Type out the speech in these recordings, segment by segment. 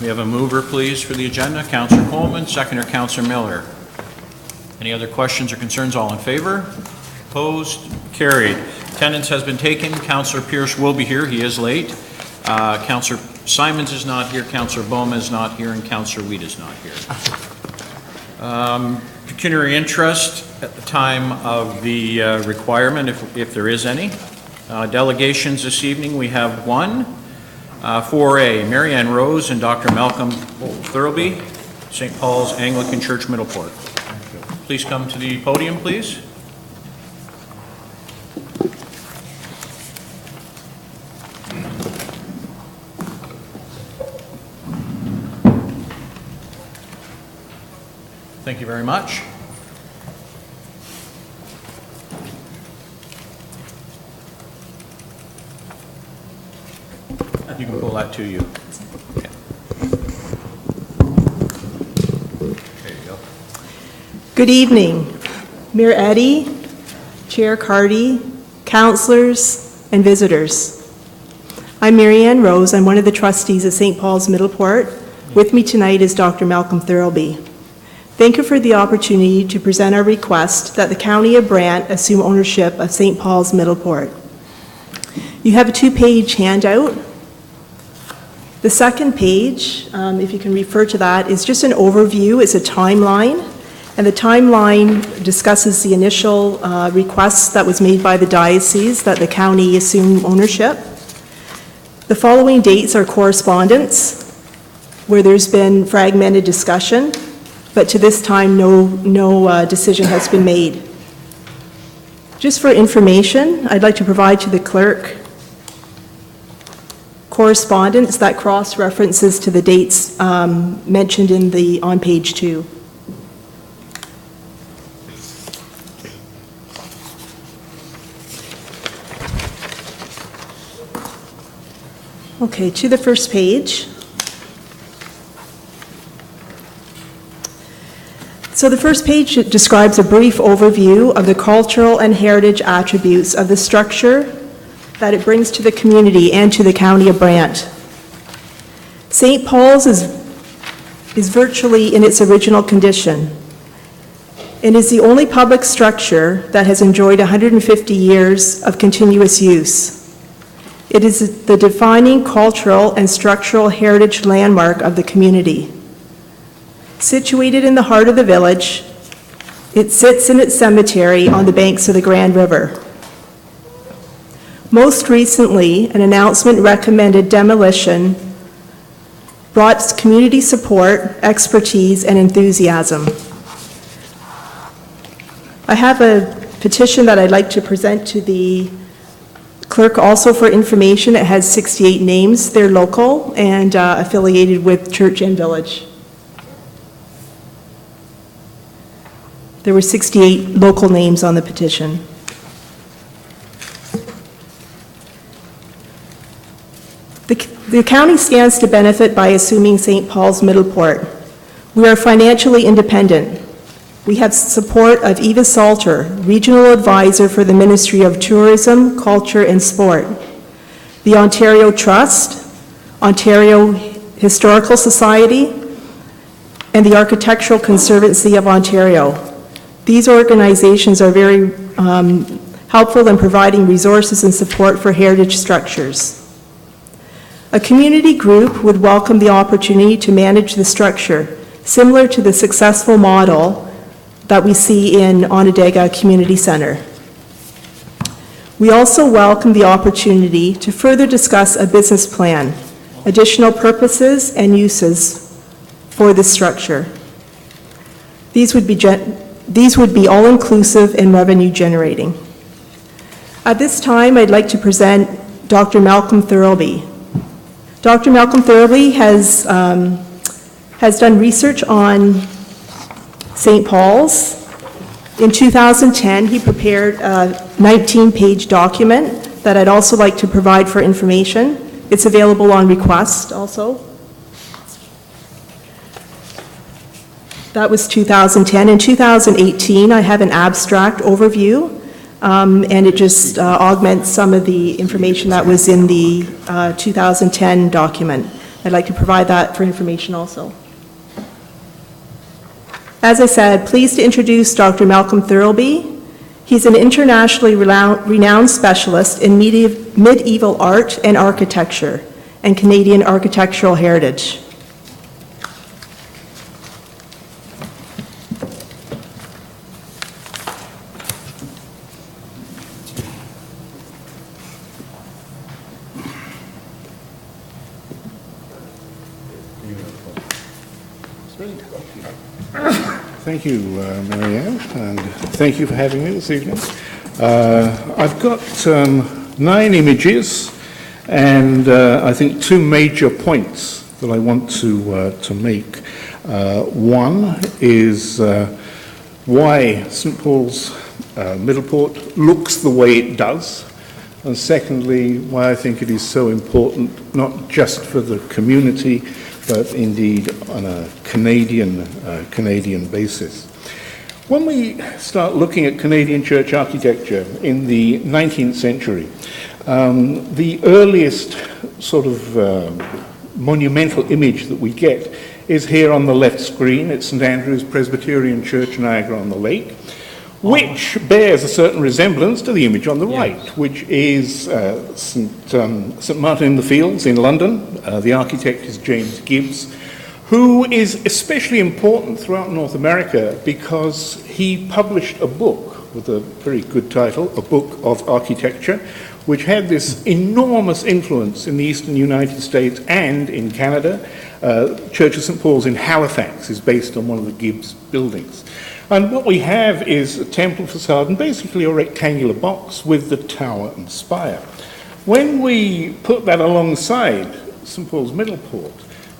We have a mover, please, for the agenda, Councillor Coleman, seconder, Councillor Miller. Any other questions or concerns? All in favor? Opposed? Carried. Attendance has been taken. Councillor Pierce will be here. He is late. Councillor Simons is not here. Councillor Bowman is not here, and Councillor Weed is not here. Pecuniary interest at the time of the requirement, if there is any. Delegations this evening, we have one. 4A, Mary Ann Rose and Dr. Malcolm Thirlby, St. Paul's Anglican Church, Middleport. Please come to the podium, please. Thank you very much. You can pull that to you. Okay. There you go. Good evening, Mayor Eddy, Chair Cardy, councillors, and visitors. I'm Mary Ann Rose. I'm one of the trustees of St. Paul's Middleport. With me tonight is Dr. Malcolm Thirlby. Thank you for the opportunity to present our request that the County of Brant assume ownership of St. Paul's Middleport. You have a 2-page handout. The second page, if you can refer to that, is just an overview. It's a timeline, and the timeline discusses the initial request that was made by the diocese that the county assume ownership. The following dates are correspondence, where there's been fragmented discussion, but to this time, no decision has been made. Just for information, I'd like to provide to the clerk correspondence that cross-references to the dates mentioned on page 2. Okay, to the first page. So the first page describes a brief overview of the cultural and heritage attributes of the structure that it brings to the community and to the County of Brant. St. Paul's is virtually in its original condition and is the only public structure that has enjoyed 150 years of continuous use. It is the defining cultural and structural heritage landmark of the community. Situated in the heart of the village, it sits in its cemetery on the banks of the Grand River. Most recently, an announcement recommended demolition brought community support, expertise, and enthusiasm. I have a petition that I'd like to present to the clerk also for information. It has 68 names. They're local and affiliated with church and village. There were 68 local names on the petition. The county stands to benefit by assuming St. Paul's Middleport. We are financially independent. We have support of Eva Salter, Regional Advisor for the Ministry of Tourism, Culture and Sport, the Ontario Trust, Ontario Historical Society, and the Architectural Conservancy of Ontario. These organizations are very helpful in providing resources and support for heritage structures. A community group would welcome the opportunity to manage the structure, similar to the successful model that we see in Onondaga Community Center. We also welcome the opportunity to further discuss a business plan, additional purposes and uses for the structure. These would be all-inclusive and revenue-generating. At this time, I'd like to present Dr. Malcolm Thirlby. Dr. Malcolm Thirlby has done research on St. Paul's. In 2010, he prepared a 19-page document that I'd also like to provide for information. It's available on request also. That was 2010. In 2018, I have an abstract overview, and it just augments some of the information that was in the 2010 document. I'd like to provide that for information also. As I said, pleased to introduce Dr. Malcolm Thirlby. He's an internationally renowned specialist in medieval art and architecture and Canadian architectural heritage. Thank you, Marianne, and thank you for having me this evening. I've got 9 images and I think 2 major points that I want to make. One is why St. Paul's Middleport looks the way it does, and secondly, why I think it is so important, not just for the community, but indeed on a Canadian basis. When we start looking at Canadian church architecture in the 19th century, the earliest sort of monumental image that we get is here on the left screen. It's St. Andrew's Presbyterian Church, Niagara-on-the-Lake, which bears a certain resemblance to the image on the right, which is St. Martin in the Fields in London. The architect is James Gibbs, who is especially important throughout North America because he published a book with a very good title, A Book of Architecture, which had this enormous influence in the eastern United States and in Canada. Church of St. Paul's in Halifax is based on one of the Gibbs buildings. And what we have is a temple facade and basically a rectangular box with the tower and spire. When we put that alongside St. Paul's Middleport,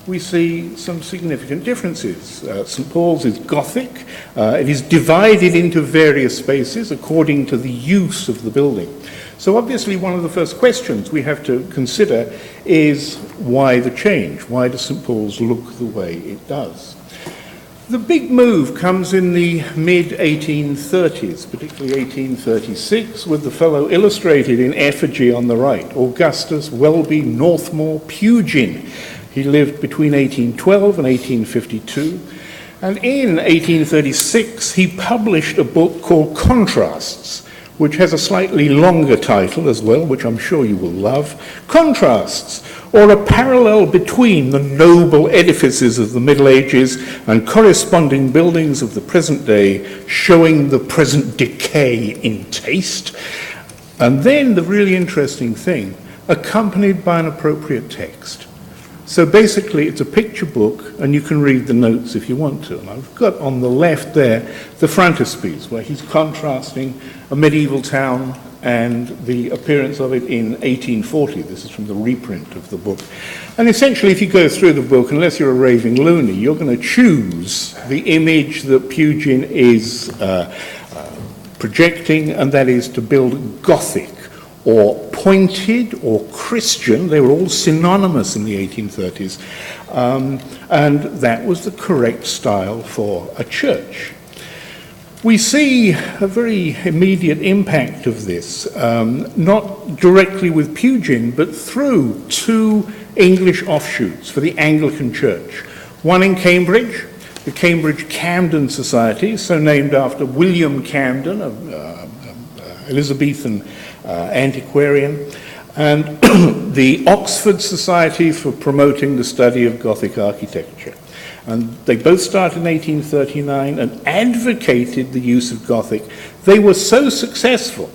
we see some significant differences. St. Paul's is Gothic. It is divided into various spaces according to the use of the building. So obviously one of the first questions we have to consider is why the change? Why does St. Paul's look the way it does? The big move comes in the mid-1830s, particularly 1836, with the fellow illustrated in effigy on the right, Augustus Welby Northmore Pugin. He lived between 1812 and 1852, and in 1836 he published a book called Contrasts, which has a slightly longer title as well, which I'm sure you will love. Contrasts, or a parallel between the noble edifices of the Middle Ages and corresponding buildings of the present day, showing the present decay in taste. And then the really interesting thing, accompanied by an appropriate text. So basically it's a picture book, and you can read the notes if you want to. And I've got on the left there the frontispiece, where he's contrasting a medieval town and the appearance of it in 1840. This is from the reprint of the book. And essentially, if you go through the book, unless you're a raving loony, you're going to choose the image that Pugin is projecting, and that is to build Gothic, or pointed, or Christian. They were all synonymous in the 1830s. And that was the correct style for a church. We see a very immediate impact of this, not directly with Pugin, but through 2 English offshoots for the Anglican Church. One in Cambridge, the Cambridge Camden Society, so named after William Camden, an Elizabethan antiquarian, and the Oxford Society for promoting the study of Gothic architecture. And they both started in 1839 and advocated the use of Gothic. They were so successful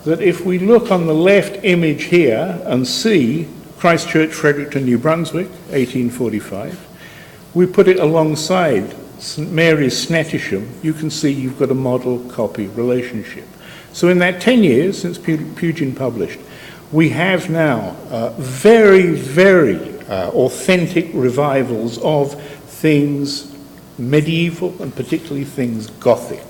that if we look on the left image here and see Christchurch, Fredericton, New Brunswick, 1845, we put it alongside St. Mary's, Snettisham, you can see you've got a model-copy relationship. So in that 10 years since Pugin published, we have now very, very authentic revivals of things medieval and particularly things Gothic.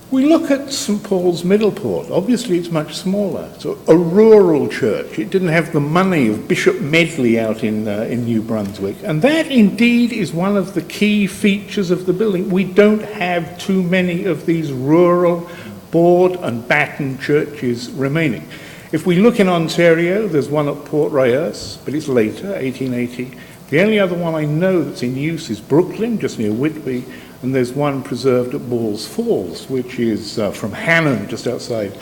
We look at St. Paul's Middleport. Obviously it's much smaller. It's a rural church. It didn't have the money of Bishop Medley out in New Brunswick. And that indeed is one of the key features of the building. We don't have too many of these rural board and batten churches remaining. If we look in Ontario, there's one at Port Reyes, but it's later, 1880. The only other one I know that's in use is Brooklyn, just near Whitby, and there's one preserved at Balls Falls, which is from Hannon, just outside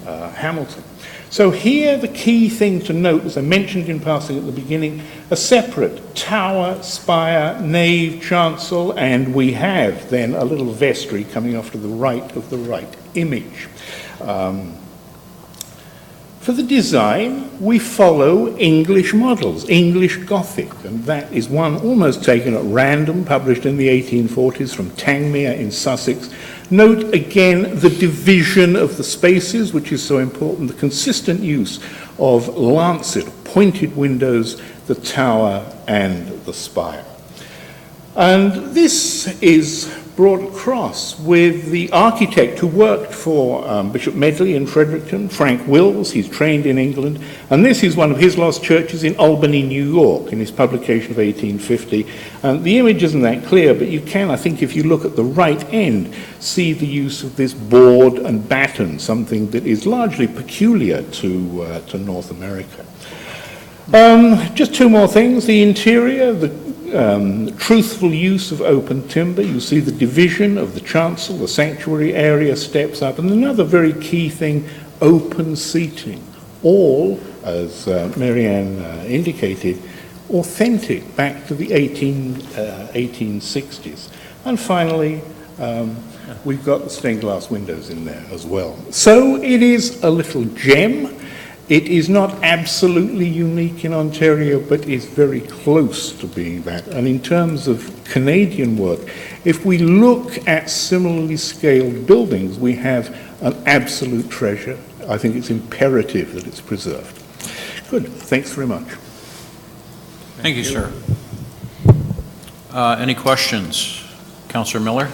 Hamilton. So here the key thing to note, as I mentioned in passing at the beginning, a separate tower, spire, nave, chancel, and we have then a little vestry coming off to the right of the right image. For the design, we follow English models, English Gothic, and that is one almost taken at random, published in the 1840s from Tangmere in Sussex. Note again the division of the spaces, which is so important, the consistent use of lancet, pointed windows, the tower and the spire. And this is brought across with the architect who worked for Bishop Medley in Fredericton, Frank Wills. He's trained in England, and this is one of his lost churches in Albany, New York, in his publication of 1850. And the image isn't that clear, but you can, I think, if you look at the right end, see the use of this board and batten, something that is largely peculiar to North America. Just two more things. The interior, the truthful use of open timber. You see the division of the chancel, the sanctuary area steps up, and another very key thing, open seating. All, as Marianne indicated, authentic back to the 1860s. And finally, we've got the stained glass windows in there as well. So it is a little gem. It is not absolutely unique in Ontario, but is very close to being that. And in terms of Canadian work, if we look at similarly scaled buildings, we have an absolute treasure. I think it's imperative that it's preserved. Good. Thanks very much. Thank you, sir. Any questions? Councillor Miller?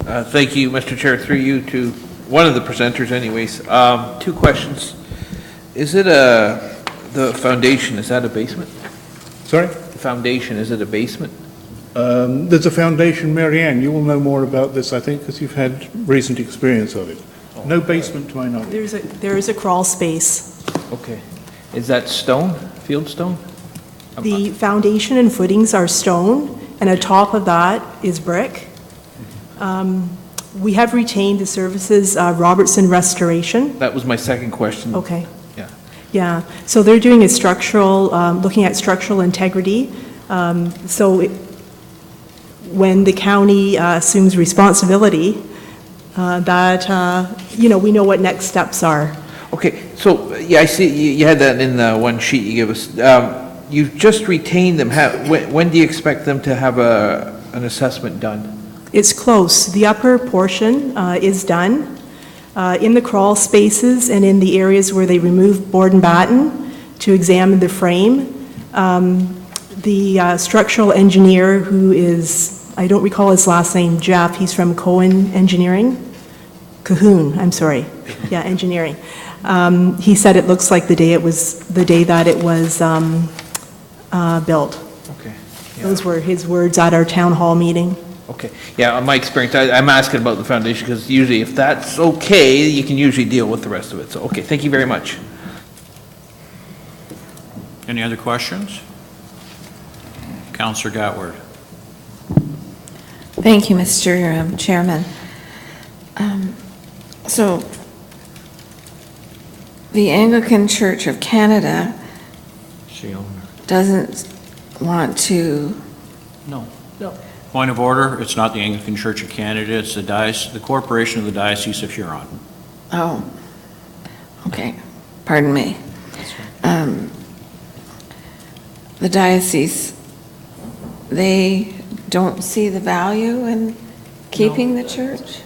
Thank you, Mr. Chair, through you to one of the presenters anyways. Two questions. Is it the foundation, is that a basement? Sorry? The foundation, is it a basement? There's a foundation, Marianne. You will know more about this, I think, because you've had recent experience of it. No basement to my knowledge. There is a crawl space. Okay. Is that stone, field stone? The foundation and footings are stone, and atop of that is brick. We have retained the services, Robertson Restoration. That was my second question. Okay. Yeah. Yeah, so they're doing a structural, looking at structural integrity. When the county assumes responsibility, we know what next steps are. Okay, so, yeah, I see you had that in the one sheet you gave us. You've just retained them. When do you expect them to have an assessment done? It's close. The upper portion is done. In the crawl spaces and in the areas where they remove board and batten to examine the frame, the structural engineer who is, I don't recall his last name, Jeff, he's from Cohen Engineering. I'm sorry. Yeah, engineering. He said it looks like the day that it was built. Okay. Yeah. Those were his words at our town hall meeting. Okay, yeah, in my experience, I'm asking about the foundation because usually if that's okay, you can usually deal with the rest of it. So, okay, thank you very much. Any other questions? Councillor Gatward. Thank you, Mr. Chairman. So, the Anglican Church of Canada doesn't want to... No. Point of order, it's not the Anglican Church of Canada, it's the Corporation of the Diocese of Huron. Oh, okay. Pardon me. The diocese, they don't see the value in keeping the church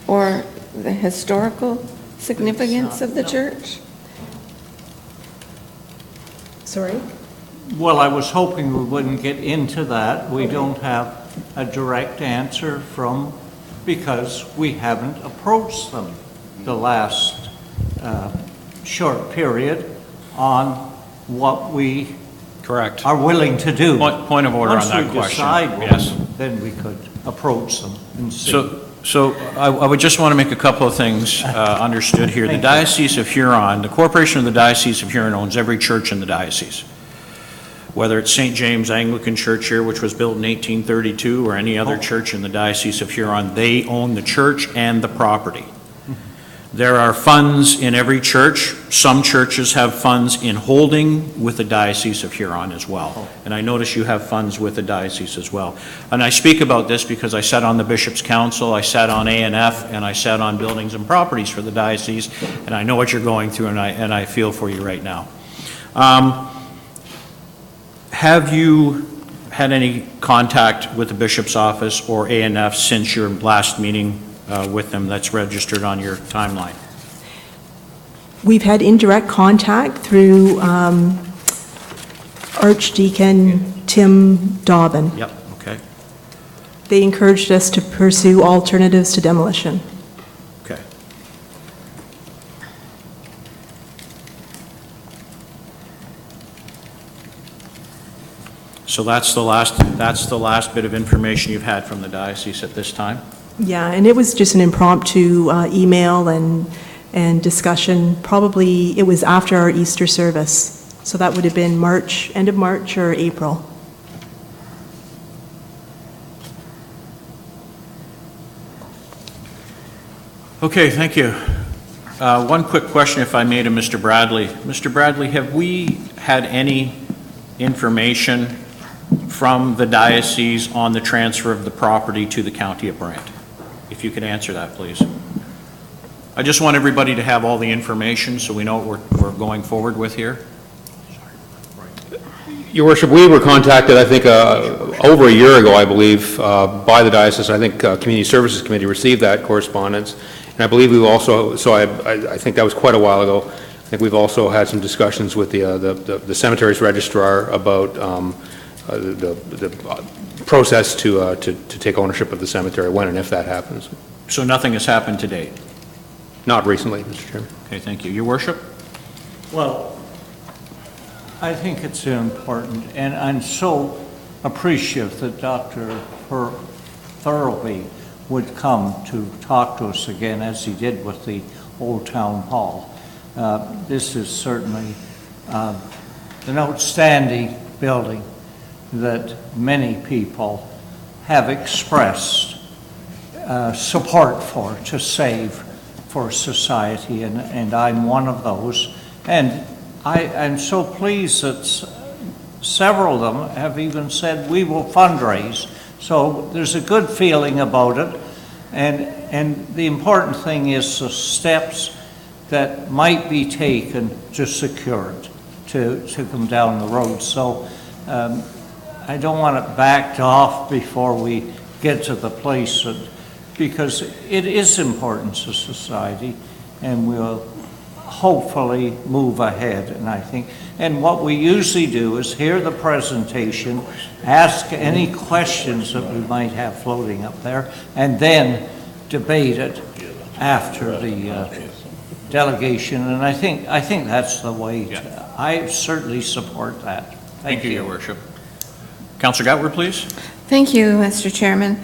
or the historical significance of the church? Sorry? Well, I was hoping we wouldn't get into that. We don't have a direct answer because we haven't approached them the last short period on what we Correct. are willing to do. Point of order on that question. Once we decide, Yes. then we could approach them and see. So I would just want to make a couple of things understood here. The Thank you. Diocese of Huron, the Corporation of the Diocese of Huron owns every church in the diocese. Whether it's St. James Anglican Church here, which was built in 1832, or any other church in the Diocese of Huron, they own the church and the property. There are funds in every church. Some churches have funds in holding with the Diocese of Huron as well. And I notice you have funds with the diocese as well. And I speak about this because I sat on the Bishop's Council, I sat on A&F, and I sat on Buildings and Properties for the diocese, and I know what you're going through, and I feel for you right now. Have you had any contact with the Bishop's office or A&F since your last meeting with them that's registered on your timeline? We've had indirect contact through Archdeacon Tim Dobbin. Yep, okay, They encouraged us to pursue alternatives to demolition. okay. So that's the last bit of information you've had from the diocese at this time? Yeah, and it was just an impromptu email and discussion. Probably it was after our Easter service. So that would have been March, end of March or April. Okay, thank you. One quick question, if I may, to Mr. Bradley. Mr. Bradley, have we had any information from the diocese on the transfer of the property to the County of Brant? If you could answer that, please. I just want everybody to have all the information so we know what we're going forward with here. Your Worship, we were contacted, I think, over a year ago, I believe, by the diocese. I think Community Services Committee received that correspondence. And I believe we've also, so I think that was quite a while ago. I think we've also had some discussions with the cemetery's registrar about the process to take ownership of the cemetery, when and if that happens. So nothing has happened to date? Not recently, Mr. Chairman. Okay, thank you. Your Worship? Well, I think it's important, and I'm so appreciative that Dr. Thirlby would come to talk to us again, as he did with the Old Town Hall. This is certainly an outstanding building that many people have expressed support for, to save for society, and I'm one of those. And I'm so pleased that several of them have even said, we will fundraise. So there's a good feeling about it. And the important thing is the steps that might be taken to secure it, to come down the road. So I don't want it backed off before we get to the place that, because it is important to society, and we'll hopefully move ahead. And I think, and what we usually do is hear the presentation, ask any questions that we might have floating up there, and then debate it after the delegation. And I think that's the way. I certainly support that. Thank you, Your Worship. Councillor Gatwer, please. Thank you, Mr. Chairman.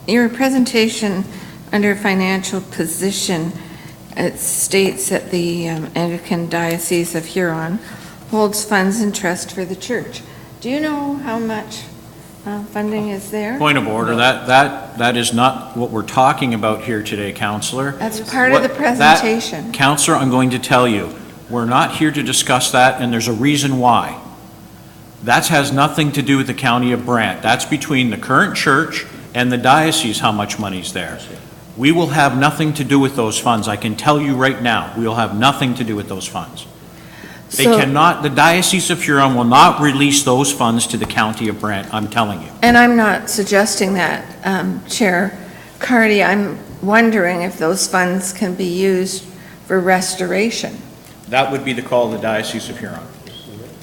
Your presentation under financial position, it states that the Anglican Diocese of Huron holds funds in trust for the church. Do you know how much funding is there? Point of order, that is not what we're talking about here today, Councillor. That's part of the presentation. Councillor, I'm going to tell you, we're not here to discuss that, and there's a reason why. That has nothing to do with the County of Brant. That's between the current church and the diocese, how much money's there. We will have nothing to do with those funds. I can tell you right now, we will have nothing to do with those funds. They cannot, the Diocese of Huron will not release those funds to the County of Brant, I'm telling you. And I'm not suggesting that, Chair Cardy. I'm wondering if those funds can be used for restoration. That would be the call of the Diocese of Huron,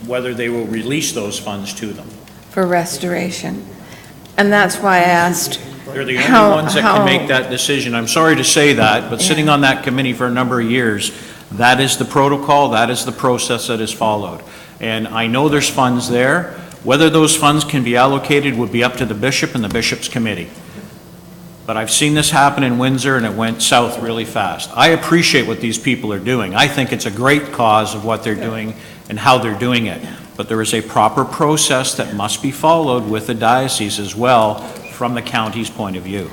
whether they will release those funds to them. For restoration. And that's why I asked. They're the only ones that can make that decision. I'm sorry to say that, but sitting on that committee for a number of years, that is the protocol, that is the process that is followed. And I know there's funds there. Whether those funds can be allocated would be up to the bishop and the bishop's committee. But I've seen this happen in Windsor, and it went south really fast. I appreciate what these people are doing. I think it's a great cause of what they're doing and how they're doing it. But there is a proper process that must be followed with the diocese as well, from the county's point of view.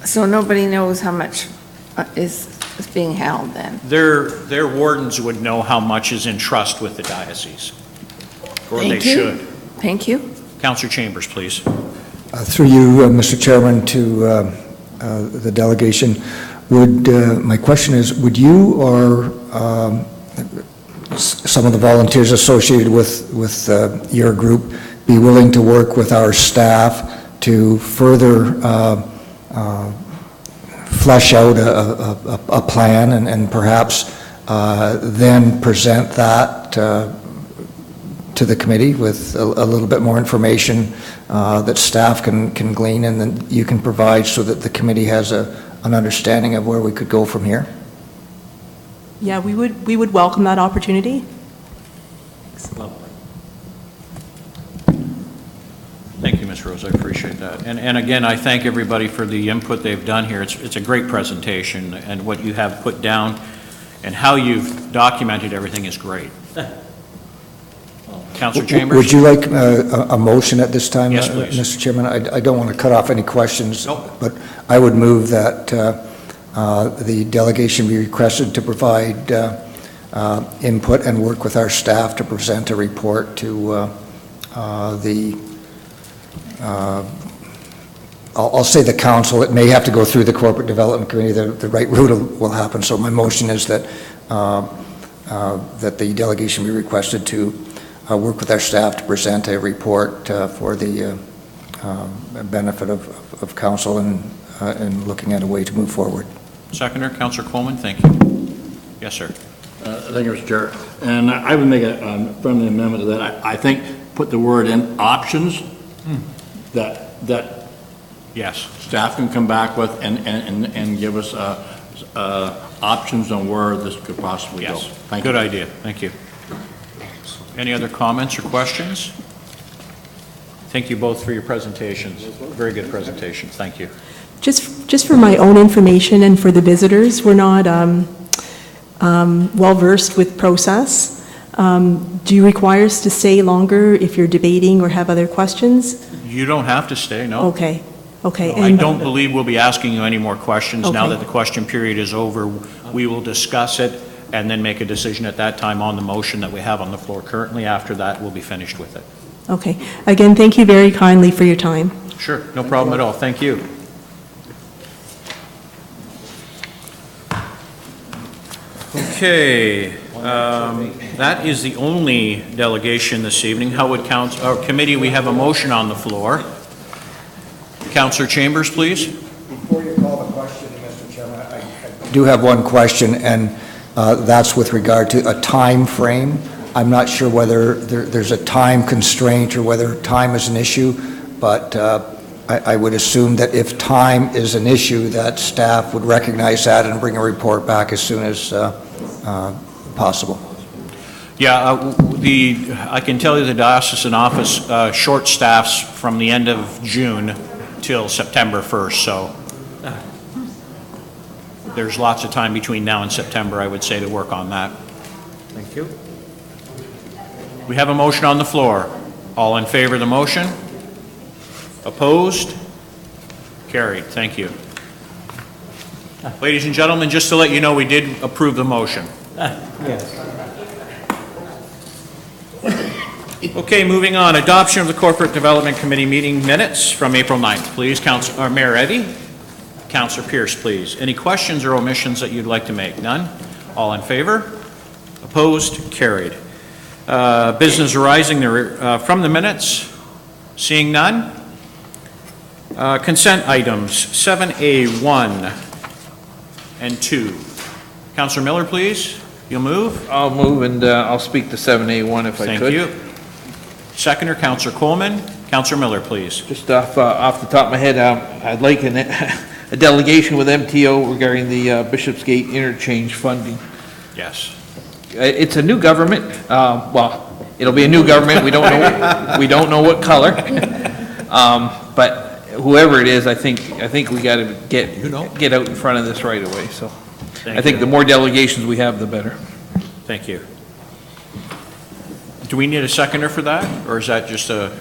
So nobody knows how much is being held then? Their wardens would know how much is in trust with the diocese, or they Thank you. should. Thank you. Councillor Chambers, please. Through you, Mr. Chairman, to the delegation, my question is, would you or some of the volunteers associated with your group be willing to work with our staff to further flesh out a plan and perhaps then present that to the committee with a little bit more information that staff can glean and then you can provide so that the committee has an understanding of where we could go from here? Yeah, we would welcome that opportunity. Thank you, Ms. Rose, I appreciate that. And again, I thank everybody for the input they've done here. It's a great presentation, and what you have put down and how you've documented everything is great. Councillor Chambers? Would you like a motion at this time? Yes, please. Mr. Chairman, I don't want to cut off any questions. Nope. But I would move that the delegation be requested to provide input and work with our staff to present a report to I'll say the council. It may have to go through the Corporate Development Committee. The right route will happen. So my motion is that that the delegation be requested to work with our staff to present a report for the benefit of council and looking at a way to move forward. Seconder, Councillor Coleman, thank you. Yes, sir. Thank you, Mr. Chair. And I would make a friendly amendment to that. I think put the word in options that Yes. staff can come back with and give us options on where this could possibly go. Yes. Thank you. Good idea. Thank you. Any other comments or questions? Thank you both for your presentations. Very good presentations. Thank you. Just for my own information and for the visitors, we're not well-versed with process. Do you require us to stay longer if you're debating or have other questions? You don't have to stay, no. Okay, okay. No, I don't believe we'll be asking you any more questions. Now Okay. that the question period is over, we will discuss it and then make a decision at that time on the motion that we have on the floor currently. After that, we'll be finished with it. Okay. Again, thank you very kindly for your time. Sure, no problem at all. Thank you. Okay, that is the only delegation this evening. How would committee, we have a motion on the floor. Councillor Chambers, please. Before you call the question, Mr. Chairman, I do have one question, and that's with regard to a time frame. I'm not sure whether there's a time constraint or whether time is an issue, but I would assume that if time is an issue, that staff would recognize that and bring a report back as soon as possible. Yeah, I can tell you the diocesan office short staffs from the end of June till September 1st, so there's lots of time between now and September, I would say, to work on that. Thank you. We have a motion on the floor. All in favor of the motion? Opposed? Carried. Thank you. Ladies and gentlemen, just to let you know, we did approve the motion. Yes. Okay, moving on. Adoption of the Corporate Development Committee meeting minutes from April 9th. Please, Mayor Eddy. Councillor Pierce, please. Any questions or omissions that you'd like to make? None? All in favor? Opposed? Carried. Business arising from the minutes? Seeing none? Consent items 7A 1 and 2. Councillor Miller, please. You'll move? I'll move and I'll speak to 7A1 if I could. Thank you. Seconder, Councillor Coleman. Councillor Miller, please. Just off the top of my head, I'd like a delegation with MTO regarding the Bishopsgate interchange funding. Yes. It's a new government. Well, it'll be a new government. We don't know what color. But whoever it is, I think we got to get out in front of this right away, so. I think the more delegations we have, the better. Thank you. Do we need a seconder for that, or is that just a?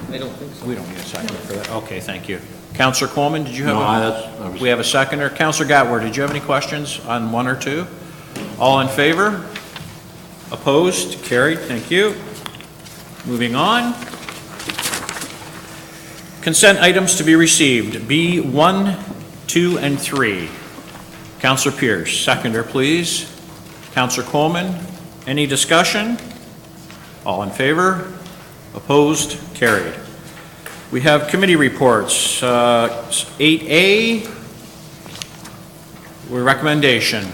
I don't think so. We don't need a seconder for that. Okay, thank you. Councillor Coleman, did you have No, we have a seconder. Councillor Gatward, did you have any questions on one or two? All in favor? Opposed? Carried. Thank you. Moving on. Consent items to be received, B 1, 2, and 3. Councillor Pierce, seconder, please. Councillor Coleman, any discussion? All in favor? Opposed? Carried. We have committee reports. 8A, recommendation.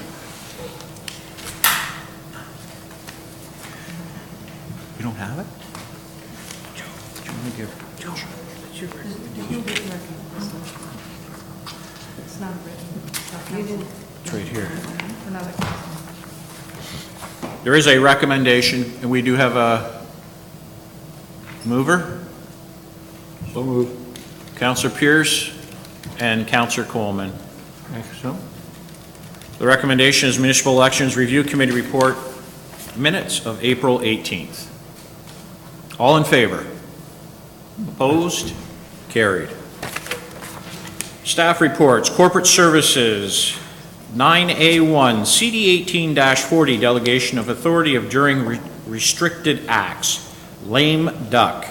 You don't have it? Joe, do you want to give? Joe, it's your recommendation. It's not written. It's right here. There is a recommendation, and we do have a mover. So moved. Councillor Pierce and Councillor Coleman. So, The recommendation is Municipal Elections Review Committee Report, minutes of April 18th. All in favor? Opposed? Carried. Staff reports, corporate services, 9A1, CD 18-40, delegation of authority of during restricted acts, lame duck,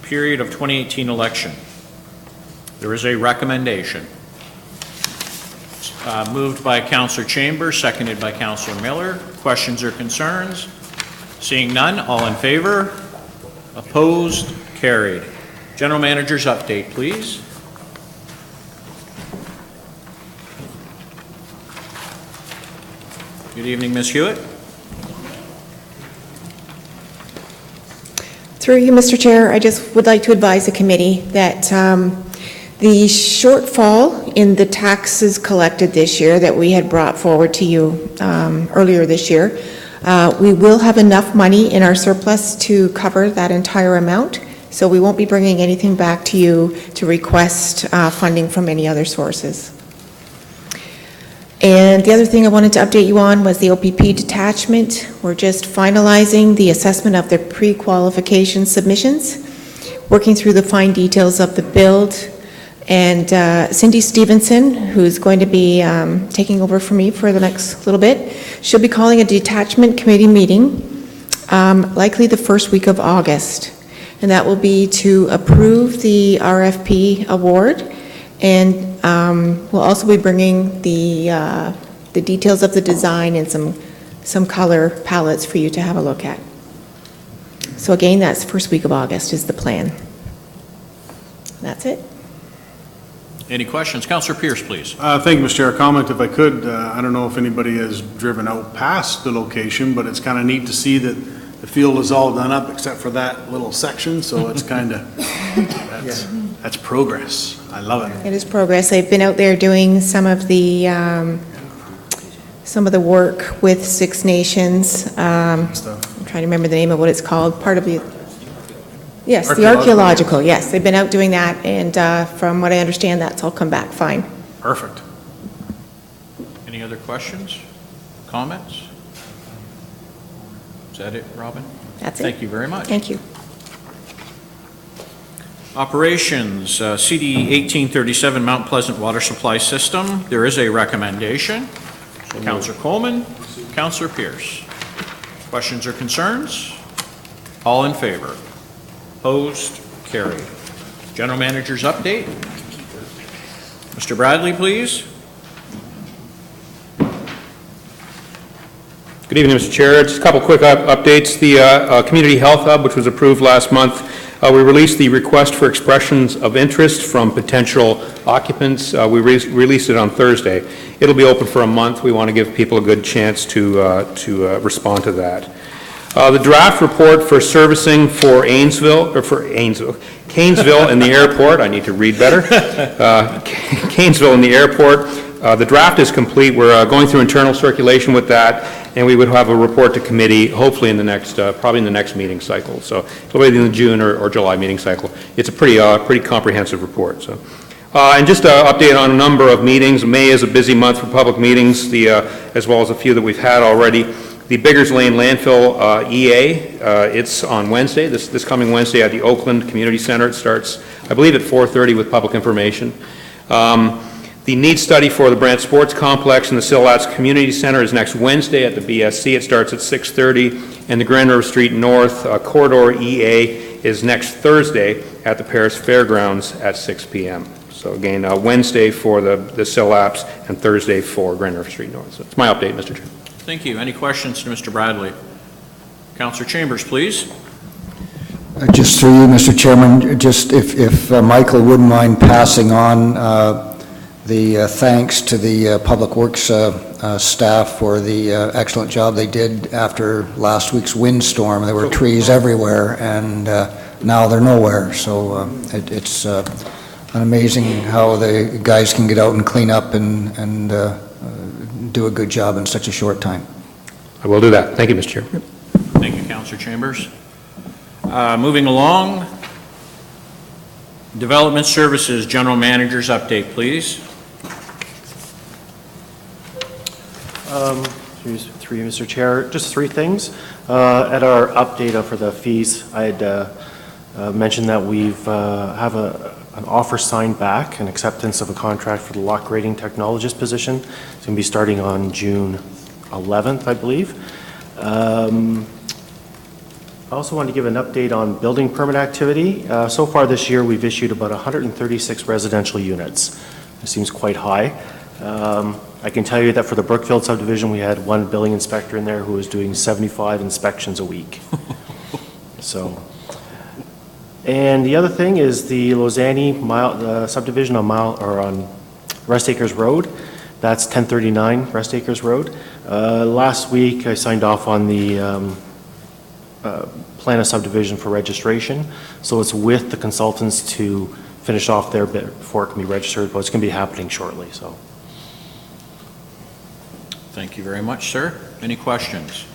period of 2018 election. There is a recommendation. Moved by Councillor Chambers, seconded by Councillor Miller. Questions or concerns? Seeing none, all in favor? Opposed? Carried. General Manager's update, please. Good evening, Ms. Hewitt. Through you, Mr. Chair, I just would like to advise the committee that the shortfall in the taxes collected this year that we had brought forward to you earlier this year, we will have enough money in our surplus to cover that entire amount, so we won't be bringing anything back to you to request funding from any other sources. And the other thing I wanted to update you on was the OPP detachment. We're just finalizing the assessment of the pre-qualification submissions, working through the fine details of the build. And Cindy Stevenson, who's going to be taking over for me for the next little bit, she'll be calling a detachment committee meeting, likely the first week of August. And that will be to approve the RFP award. And we'll also be bringing the details of the design and some color palettes for you to have a look at. So again, that's the first week of August is the plan. That's it. Any questions? Councillor Pierce, please. Thank you, Mr. Chair. A comment, if I could. I don't know if anybody has driven out past the location, but it's kind of neat to see that the field is all done up except for that little section, so it's kind of, that's progress. I love it. It is progress. They've been out there doing some of the work with Six Nations. I'm trying to remember the name of what it's called. Part of the, yes, the archaeological. Yes, they've been out doing that, and from what I understand, that's all come back fine. Perfect. Any other questions, comments? Is that it, Robin? That's it. Thank you very much. Thank you. Operations, CD 1837 Mount Pleasant Water Supply System. There is a recommendation. Councillor Coleman, Councillor Pierce. Questions or concerns? All in favor? Opposed? Carried. General Manager's update. Mr. Bradley, please. Good evening, Mr. Chair. Just a couple quick updates. The Community Health Hub, which was approved last month, we released the request for expressions of interest from potential occupants. We released it on Thursday. It'll be open for a month. We want to give people a good chance to respond to that. The draft report for servicing for Canesville and the airport, I need to read better. Canesville and the airport The draft is complete. We're going through internal circulation with that, and we would have a report to committee, hopefully in the next, probably in the next meeting cycle. So it'll be in the June or July meeting cycle. It's a pretty comprehensive report. So, and just an update on a number of meetings. May is a busy month for public meetings, as well as a few that we've had already. The Biggers Lane Landfill EA, it's on Wednesday, this coming Wednesday at the Oakland Community Center. It starts, I believe, at 4:30 with public information. The need study for the Brant Sports Complex and the Silats Community Center is next Wednesday at the BSC. It starts at 6:30. And the Grand River Street North Corridor EA is next Thursday at the Paris Fairgrounds at 6 p.m. So again, Wednesday for the Silats and Thursday for Grand River Street North. So it's my update, Mr. Chair. Thank you. Any questions to Mr. Bradley? Councillor Chambers, please. Just through you, Mr. Chairman, just if Michael wouldn't mind passing on the thanks to the Public Works staff for the excellent job they did after last week's windstorm. There were trees everywhere, and now they're nowhere. So it's amazing how the guys can get out and clean up and do a good job in such a short time. I will do that. Thank you, Mr. Chair. Thank you, Councillor Chambers. Moving along, Development Services General Manager's update, please. Through you, Mr. Chair, just three things. At our update for the fees, I had mentioned that we've have an offer signed back, an acceptance of a contract for the lock grading technologist position. It's going to be starting on June 11th, I believe. I also wanted to give an update on building permit activity. So far this year, we've issued about 136 residential units. It seems quite high. I can tell you that for the Brookfield subdivision, we had one building inspector in there who was doing 75 inspections a week. So. And the other thing is the Lausanne subdivision on Rest Acres Road. That's 1039 Rest Acres Road. Last week I signed off on the plan of subdivision for registration. So it's with the consultants to finish off their bit before it can be registered, but it's going to be happening shortly. So. Thank you very much, sir. Any questions?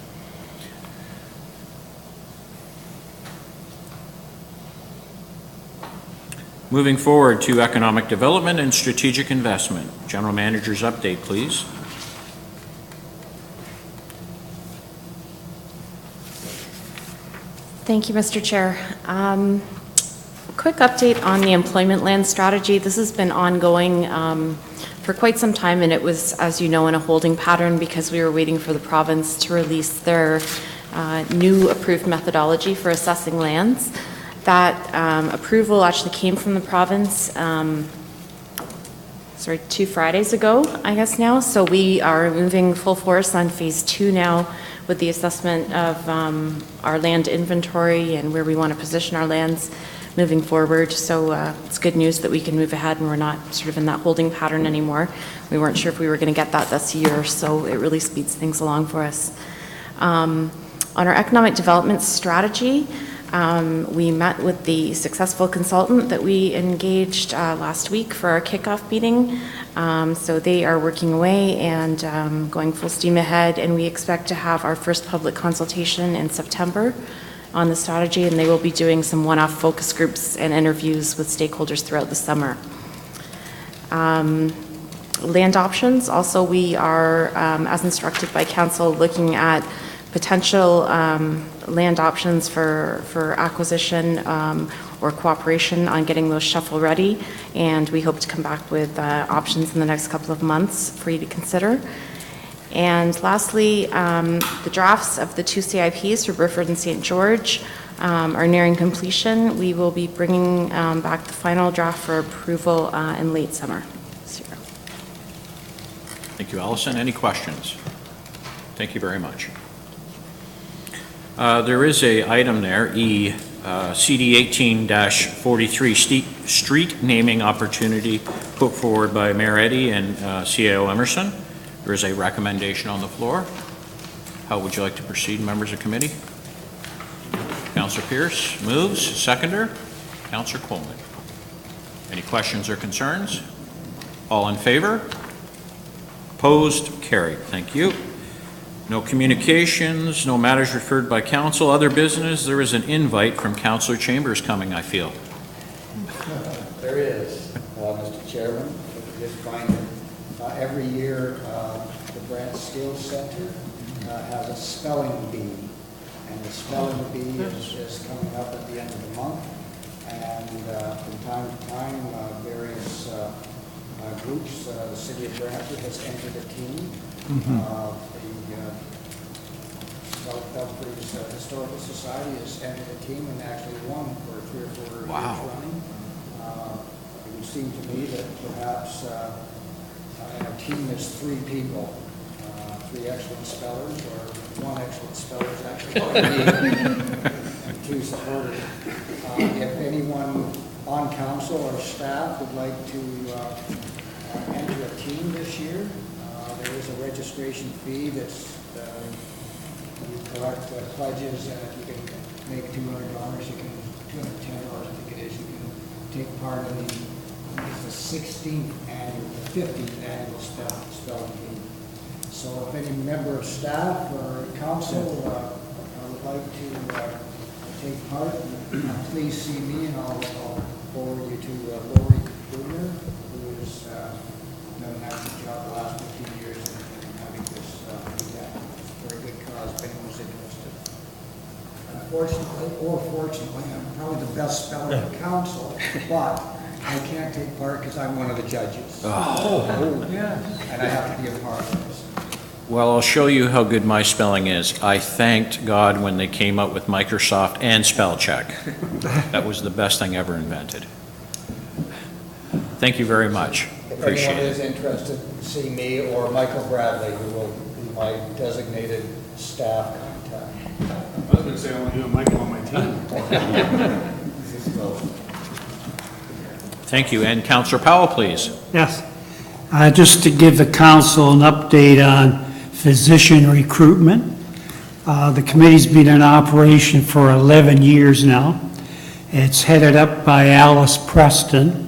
Moving forward to Economic Development and Strategic Investment. General Manager's update, please. Thank you, Mr. Chair. Quick update on the employment land strategy. This has been ongoing for quite some time, and it was, as you know, in a holding pattern because we were waiting for the province to release their new approved methodology for assessing lands. That approval actually came from the province, 2 Fridays ago, I guess now. So we are moving full force on phase 2 now with the assessment of our land inventory and where we want to position our lands moving forward. So it's good news that we can move ahead and we're not sort of in that holding pattern anymore. We weren't sure if we were going to get that this year, so it really speeds things along for us. On our economic development strategy, we met with the successful consultant that we engaged last week for our kickoff meeting. So they are working away and going full steam ahead, and we expect to have our first public consultation in September on the strategy, and they will be doing some one-off focus groups and interviews with stakeholders throughout the summer. Land options, also we are, as instructed by council, looking at potential land options for acquisition or cooperation on getting those shovel ready, and we hope to come back with options in the next couple of months for you to consider. And lastly, the drafts of the 2 CIPs for Burford and St. George are nearing completion. We will be bringing back the final draft for approval in late summer this year. Thank you, Allison. Any questions? Thank you very much. There is an item there, E, CD 18-43, street naming opportunity put forward by Mayor Eddy and CAO Emerson. There is a recommendation on the floor. How would you like to proceed, members of committee? Councillor Pierce moves. Seconder, Councillor Coleman. Any questions or concerns? All in favor? Opposed? Carried. Thank you. No communications, no matters referred by council. Other business, there is an invite from Councillor Chambers coming, I feel. There is, Mr. Chairman. Just find it. Every year, the Brant Steele Center has a spelling bee, and the spelling bee is coming up at the end of the month. And from time to time, various groups, the city of Brantford has entered a team. The Belfries Historical Society has entered a team and actually won for 3 or 4 years running. It would seem to me that perhaps our team is 3 people, 3 excellent spellers, or 1 excellent speller is actually and 2 supporters. If anyone on council or staff would like to enter a team this year, there is a registration fee that's you collect pledges, and if you can make $200, you can $210, I think it is. You can take part in the 16th and the 50th annual spelling bee. So if any member of staff or council would like to take part, please see me, and I'll forward you to Lori Bruner, who has done an excellent job the last 15 years in having this event. Very good cause, if anyone's interested. Unfortunately, or fortunately, I'm probably the best speller in the council, but I can't take part because I'm one of the judges. And I have to be a part of this. Well, I'll show you how good my spelling is. I thanked God when they came out with Microsoft and spell check. That was the best thing ever invented. Thank you very much. Appreciate it. If anyone is interested, see me or Michael Bradley, who will be my designated staff contact. I was going to say I want you and Michael on my team. Thank you. And Councillor Powell, please. Yes. Just to give the council an update on physician recruitment. The committee's been in operation for 11 years now. It's headed up by Alice Preston.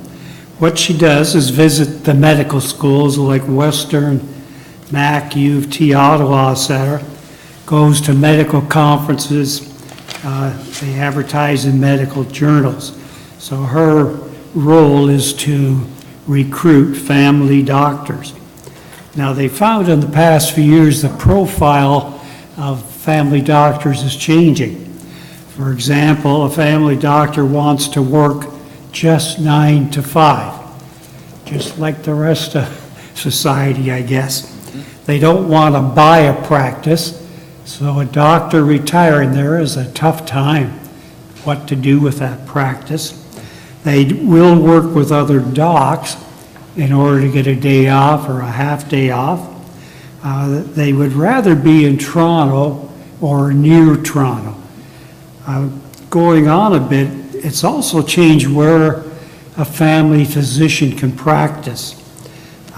What she does is visit the medical schools like Western, Mac, U of T, Ottawa, etc. Goes to medical conferences. They advertise in medical journals. So her role is to recruit family doctors. Now, they found in the past few years the profile of family doctors is changing. For example, a family doctor wants to work just 9 to 5, just like the rest of society, I guess. They don't want to buy a practice, so a doctor retiring there is a tough time what to do with that practice. They will work with other docs in order to get a day off or a half day off. They would rather be in Toronto or near Toronto. Going on a bit, it's also changed where a family physician can practice.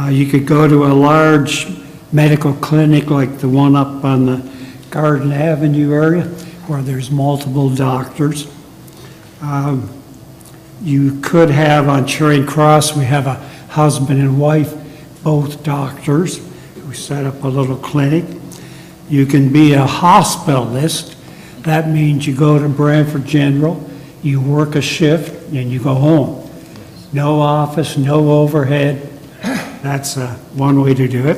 You could go to a large medical clinic like the one up on the Garden Avenue area where there's multiple doctors. You could have on Charing Cross, we have a husband and wife, both doctors. We set up a little clinic. You can be a hospitalist. That means you go to Brantford General, you work a shift, and you go home. No office, no overhead. That's one way to do it.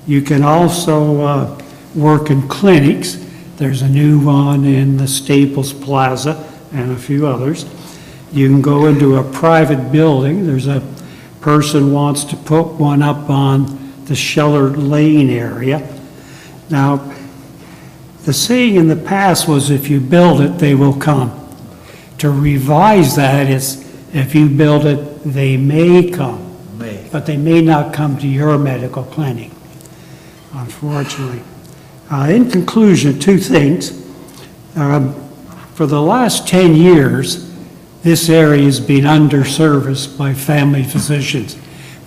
You can also work in clinics. There's a new one in the Staples Plaza and a few others. You can go into a private building. There's a person wants to put one up on the Shellard Lane area. Now, the saying in the past was if you build it, they will come. To revise that is if you build it, they may come. But they may not come to your medical clinic, unfortunately. In conclusion, 2 things. For the last 10 years, this area has been underserviced by family physicians.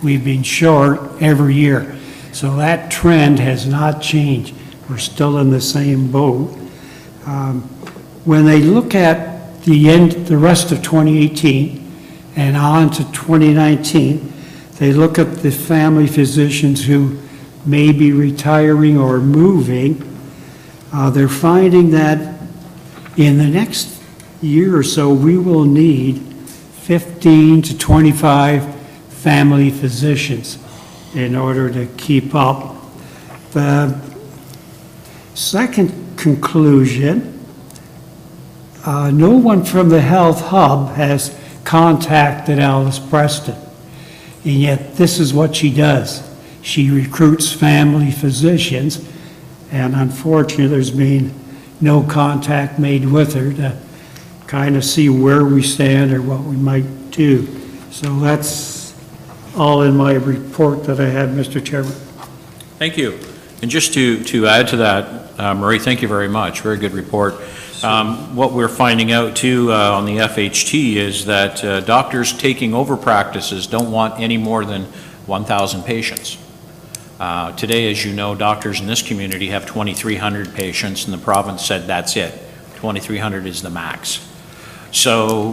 We've been short every year. So that trend has not changed. We're still in the same boat. When they look at the rest of 2018 and on to 2019, they look at the family physicians who may be retiring or moving, they're finding that in the next year or so, we will need 15 to 25 family physicians in order to keep up. The second conclusion, no one from the Health Hub has contacted Alice Preston, and yet this is what she does. She recruits family physicians, and unfortunately, there's been no contact made with her to kind of see where we stand or what we might do. So that's all in my report that I had, Mr. Chairman. Thank you. And just to add to that, Marie, thank you very much. Very good report. What we're finding out too on the FHT is that doctors taking over practices don't want any more than 1,000 patients. Today, as you know, doctors in this community have 2,300 patients, and the province said that's it. 2,300 is the max. So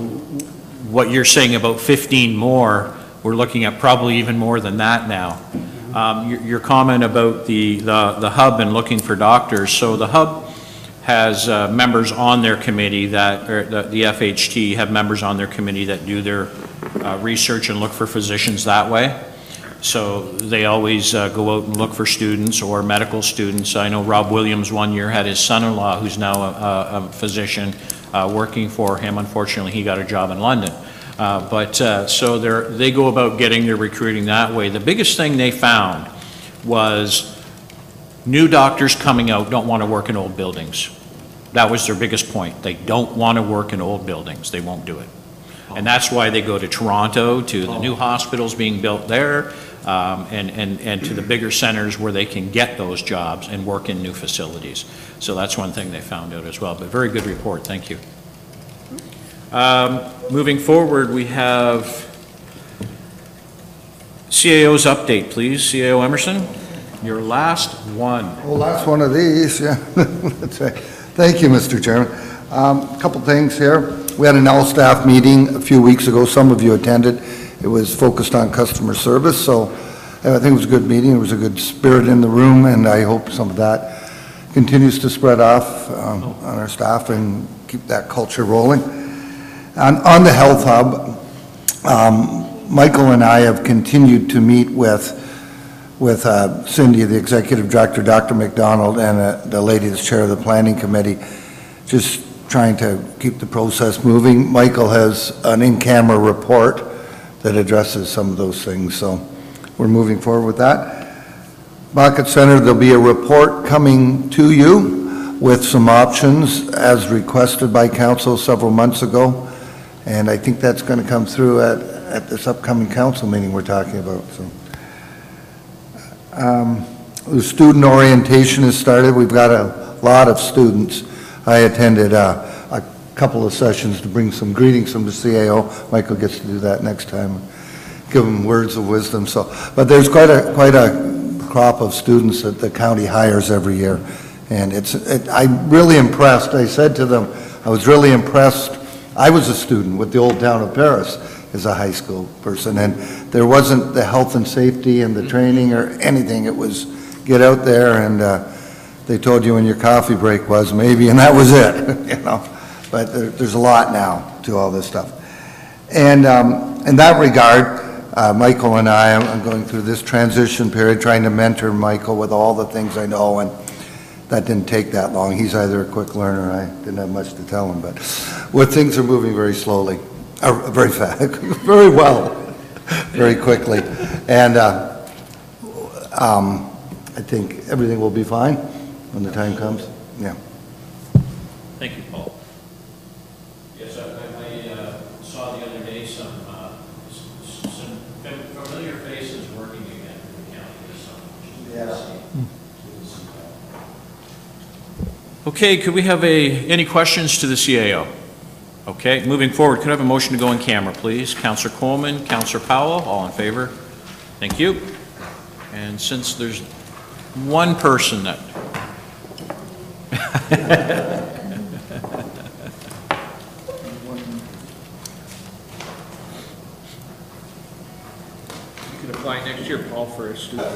what you're saying about 15 more, we're looking at probably even more than that now. Your comment about the hub and looking for doctors. So the hub has members on their committee that, or the FHT have members on their committee that do their research and look for physicians that way. So they always go out and look for students or medical students. I know Rob Williams one year had his son-in-law, who's now a physician, working for him. Unfortunately, he got a job in London. So they go about getting their recruiting that way. The biggest thing they found was new doctors coming out don't want to work in old buildings. That was their biggest point. They don't want to work in old buildings. They won't do it. And that's why they go to Toronto, to the new hospitals being built there, and to the bigger centers where they can get those jobs and work in new facilities. So that's one thing they found out as well. But very good report. Thank you. Moving forward, we have CAO's update, please. CAO Emerson, your last one. Well, last one of these, yeah. That's right. Thank you, Mr. Chairman. A couple things here. We had an all-staff meeting a few weeks ago. Some of you attended. It was focused on customer service, so I think it was a good meeting. There was a good spirit in the room, and I hope some of that continues to spread off on our staff and keep that culture rolling. On the Health Hub, Michael and I have continued to meet with Cindy, the Executive Director, Dr. McDonald, and the lady that's chair of the Planning Committee, just trying to keep the process moving. Michael has an in-camera report that addresses some of those things, so we're moving forward with that. Bucket Center, there'll be a report coming to you with some options as requested by council several months ago, and I think that's going to come through at this upcoming council meeting we're talking about. So, the student orientation has started. We've got a lot of students. I attended a couple of sessions to bring some greetings from the CAO. Michael gets to do that next time, give them words of wisdom. So, but there's quite a crop of students that the county hires every year, and I'm really impressed. I said to them, I was really impressed. I was a student with the old town of Paris as a high school person, and there wasn't the health and safety and the training or anything. It was get out there and they told you when your coffee break was, maybe, and that was it, you know. But there's a lot now to all this stuff. And in that regard, Michael and I am going through this transition period, trying to mentor Michael with all the things I know, and that didn't take that long. He's either a quick learner, I didn't have much to tell him, but things are moving very slowly, very fast, very well, very quickly. And I think everything will be fine when the time comes. Yeah. Thank you, Paul. Yes, I saw the other day some familiar faces working again in the county this summer. Yeah. Okay, could we have any questions to the CAO? Okay, moving forward, could I have a motion to go in camera, please? Councillor Coleman, Councillor Powell, all in favor? Thank you. And since there's one person that You can apply next year, Paul, for a student.